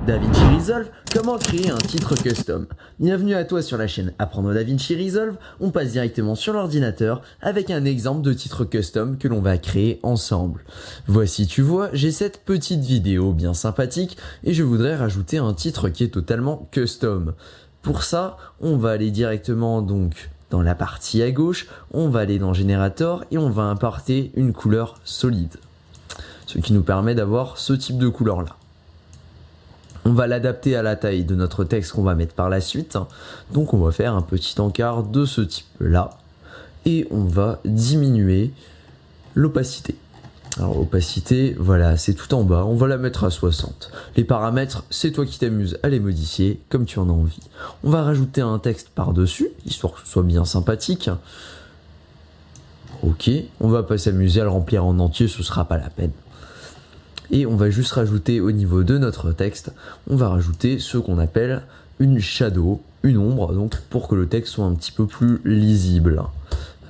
DaVinci Resolve, comment créer un titre custom. Bienvenue à toi sur la chaîne Apprendre DaVinci Resolve, on passe directement sur l'ordinateur avec un exemple de titre custom que l'on va créer ensemble. Voici, tu vois, j'ai cette petite vidéo bien sympathique et je voudrais rajouter un titre qui est totalement custom. Pour ça, on va aller directement donc dans la partie à gauche, on va aller dans Generator et on va importer une couleur solide. Ce qui nous permet d'avoir ce type de couleur là. On va l'adapter à la taille de notre texte qu'on va mettre par la suite. Donc on va faire un petit encart de ce type là. Et on va diminuer l'opacité. Alors opacité, voilà, c'est tout en bas, on va la mettre à 60. Les paramètres, c'est toi qui t'amuses à les modifier comme tu en as envie. On va rajouter un texte par-dessus, histoire que ce soit bien sympathique. Ok, on va pas s'amuser à le remplir en entier, ce sera pas la peine. Et on va juste rajouter au niveau de notre texte, on va rajouter ce qu'on appelle une shadow, une ombre, donc pour que le texte soit un petit peu plus lisible,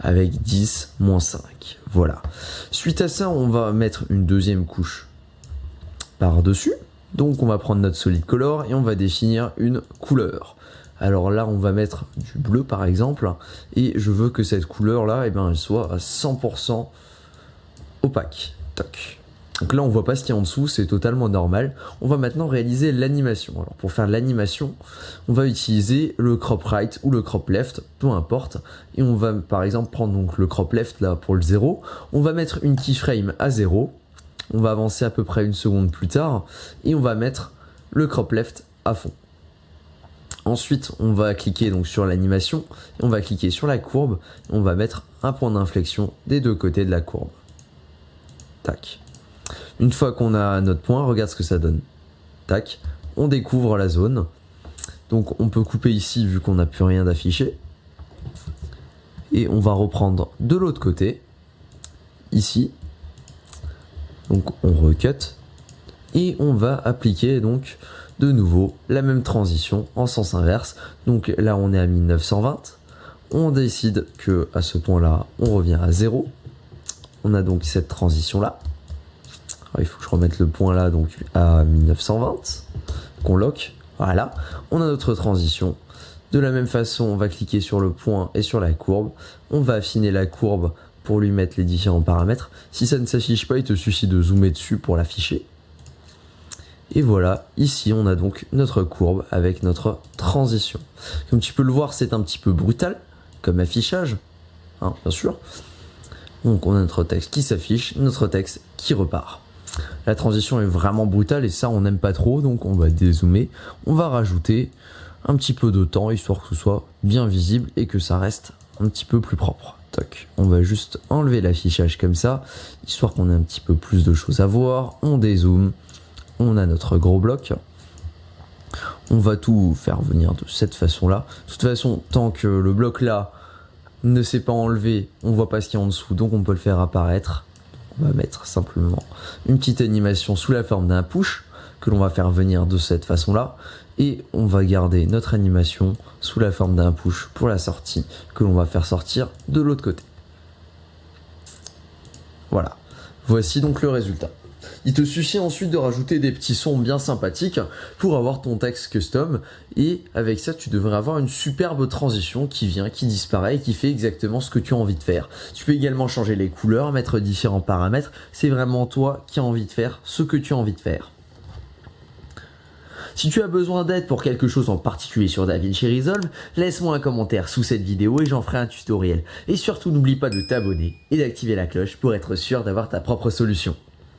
avec 10, moins 5, voilà. Suite à ça, on va mettre une deuxième couche par-dessus, donc on va prendre notre solid color et on va définir une couleur. Alors là, on va mettre du bleu par exemple, et je veux que cette couleur là, elle soit à 100% opaque, toc. Donc là on voit pas ce qu'il y a en dessous, c'est totalement normal. On va maintenant réaliser l'animation. Alors pour faire l'animation, on va utiliser le crop right ou le crop left, peu importe. Et on va par exemple prendre donc le crop left là pour le 0. On va mettre une keyframe à 0. On va avancer à peu près une seconde plus tard. Et on va mettre le crop left à fond. Ensuite, on va cliquer donc sur l'animation. On va cliquer sur la courbe. Et on va mettre un point d'inflexion des deux côtés de la courbe. Tac. Une fois qu'on a notre point, regarde ce que ça donne. Tac, on découvre la zone. Donc on peut couper ici vu qu'on n'a plus rien d'affiché. Et on va reprendre de l'autre côté, ici. Donc on recut. Et on va appliquer donc de nouveau la même transition en sens inverse. Donc là on est à 1920. On décide que à ce point-là, on revient à 0. On a donc cette transition-là. Il faut que je remette le point là, donc à 1920, qu'on lock, voilà. On a notre transition. De la même façon, on va cliquer sur le point et sur la courbe. On va affiner la courbe pour lui mettre les différents paramètres. Si ça ne s'affiche pas, il te suffit de zoomer dessus pour l'afficher. Et voilà, ici on a donc notre courbe avec notre transition. Comme tu peux le voir, c'est un petit peu brutal comme affichage, hein, bien sûr. Donc on a notre texte qui s'affiche, notre texte qui repart. La transition est vraiment brutale et ça on n'aime pas trop, donc on va dézoomer. On va rajouter un petit peu de temps histoire que ce soit bien visible et que ça reste un petit peu plus propre. Toc. On va juste enlever l'affichage comme ça, histoire qu'on ait un petit peu plus de choses à voir. On dézoome, on a notre gros bloc. On va tout faire venir de cette façon-là. De toute façon, tant que le bloc là ne s'est pas enlevé, on voit pas ce qu'il y a en dessous, donc on peut le faire apparaître. On va mettre simplement une petite animation sous la forme d'un push que l'on va faire venir de cette façon-là. Et on va garder notre animation sous la forme d'un push pour la sortie que l'on va faire sortir de l'autre côté. Voilà. Voici donc le résultat. Il te suffit ensuite de rajouter des petits sons bien sympathiques pour avoir ton texte custom et avec ça tu devrais avoir une superbe transition qui vient, qui disparaît et qui fait exactement ce que tu as envie de faire. Tu peux également changer les couleurs, mettre différents paramètres, c'est vraiment toi qui as envie de faire ce que tu as envie de faire. Si tu as besoin d'aide pour quelque chose en particulier sur DaVinci Resolve, laisse-moi un commentaire sous cette vidéo et j'en ferai un tutoriel. Et surtout n'oublie pas de t'abonner et d'activer la cloche pour être sûr d'avoir ta propre solution.